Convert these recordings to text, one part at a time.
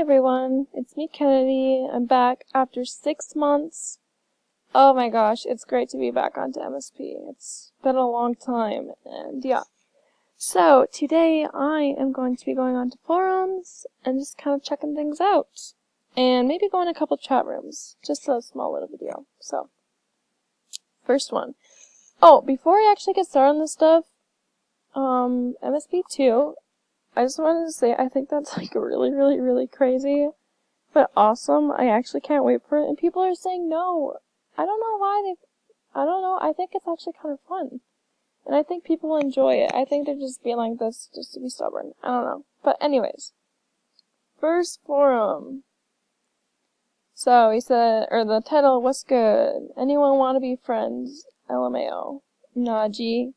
everyone, it's me Kennedy. I'm back after 6 months. Oh my gosh, it's great to be back onto MSP. It's been a long time, and yeah. So, today I am going to be going onto forums and just kind of checking things out. And maybe go in a couple chat rooms. Just a small little video. So, first one. Oh, before I actually get started on this stuff, MSP2, I just wanted to say I think that's like really crazy, but awesome. I actually can't wait for it. And people are saying no. I don't know why I don't know. I think it's actually kind of fun. And I think people enjoy it. I think they're just being like this just to be stubborn. I don't know. But anyways. First forum. So he said, or the title, what's good? Anyone want to be friends? LMAO. Naji.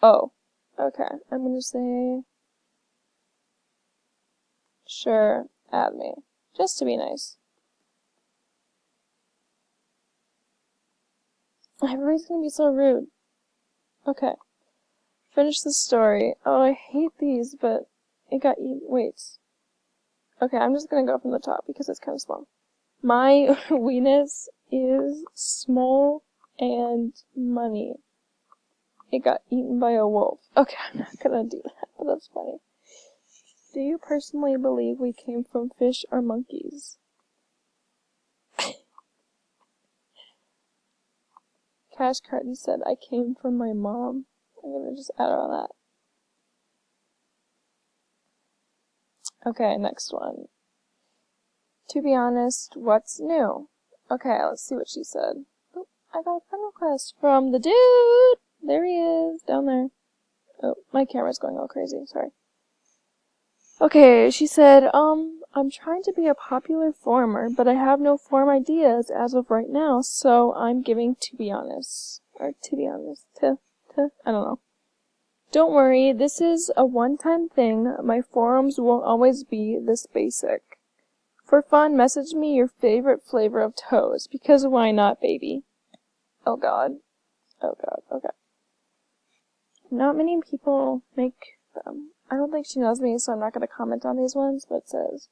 Oh. Okay. I'm gonna say, sure, add me. Just to be nice. Everybody's gonna be so rude. Okay. Finish the story. Oh, I hate these, but it got eaten. Wait. Okay, I'm just gonna go from the top because it's kind of small. My weenus is small and money. It got eaten by a wolf. Okay, I'm not gonna do that, but that's funny. Do you personally believe we came from fish or monkeys? Cash Cardi said, I came from my mom. I'm gonna just add on that. Okay, next one. To be honest, what's new? Okay, let's see what she said. Oh, I got a friend request from the dude! There he is, down there. Oh, my camera's going all crazy, sorry. Okay, she said, I'm trying to be a popular former, but I have no form ideas as of right now, so I'm giving to be honest. Or to be honest, I don't know. Don't worry, this is a one-time thing. My forums won't always be this basic. For fun, message me your favorite flavor of toast, because why not, baby? Oh god. Oh god, okay. Not many people make them. I don't think she knows me, so I'm not going to comment on these ones, but it says,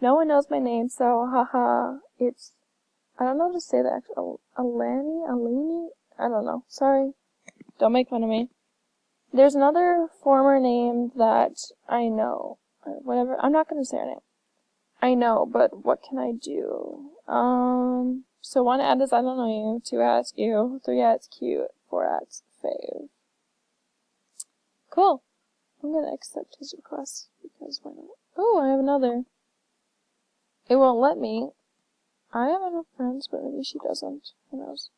no one knows my name, so haha, it's, I don't know how to say that, Alani, I don't know, sorry, don't make fun of me. There's another former name that I know, whatever, I'm not going to say her name. I know, but what can I do? So 1 ad is I don't know you, 2 ask you, 3 ads cute, 4 ads fave. Cool. I'm gonna accept his request, because why not? Oh, I have another. It won't let me. I have enough friends, but maybe she doesn't. Who knows?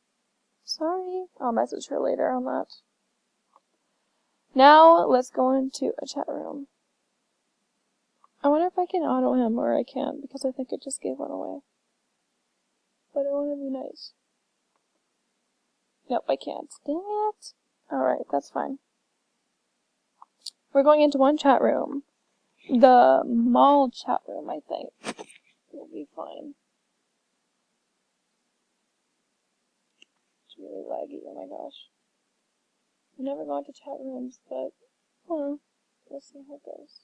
Sorry. I'll message her later on that. Now, let's go into a chat room. I wonder if I can auto him, or I can't, because I think I just gave one away. But I want to be nice. Nope, I can't. Dang it. Alright, that's fine. We're going into one chat room. The mall chat room, I think. Will be fine. It's really laggy, oh my gosh. I've never gone to chat rooms, but, let's see how it goes.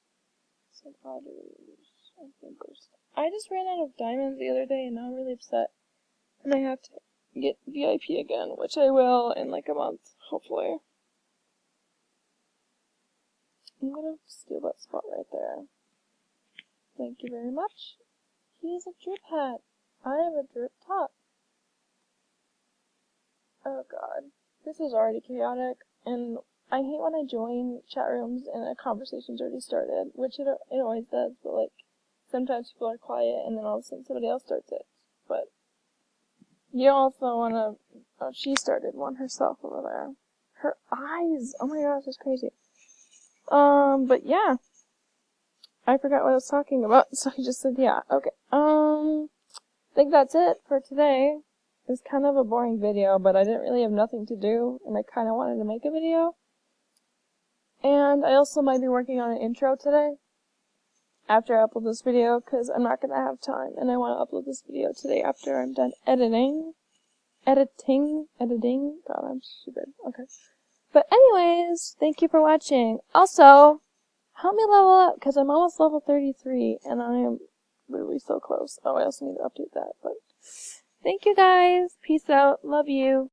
Some others, I think I just ran out of diamonds the other day, and now I'm really upset. And I have to get VIP again, which I will in like a month, hopefully. I'm gonna steal that spot right there. Thank you very much. He has a drip hat. I have a drip top. Oh god. This is already chaotic, and I hate when I join chat rooms and a conversation's already started, which it always does, but like, sometimes people are quiet and then all of a sudden somebody else starts it. But, you also wanna, oh, she started one herself over there. Her eyes! Oh my gosh, that's crazy. But yeah. I forgot what I was talking about, so I just said yeah. Okay. I think that's it for today. It was kind of a boring video, but I didn't really have nothing to do, and I kind of wanted to make a video. And I also might be working on an intro today, after I upload this video, because I'm not going to have time, and I want to upload this video today after I'm done editing. Editing? God, I'm stupid. Okay. But anyways, thank you for watching. Also, help me level up, because I'm almost level 33, and I am really be so close. Oh, I also need to update that, but thank you guys. Peace out. Love you.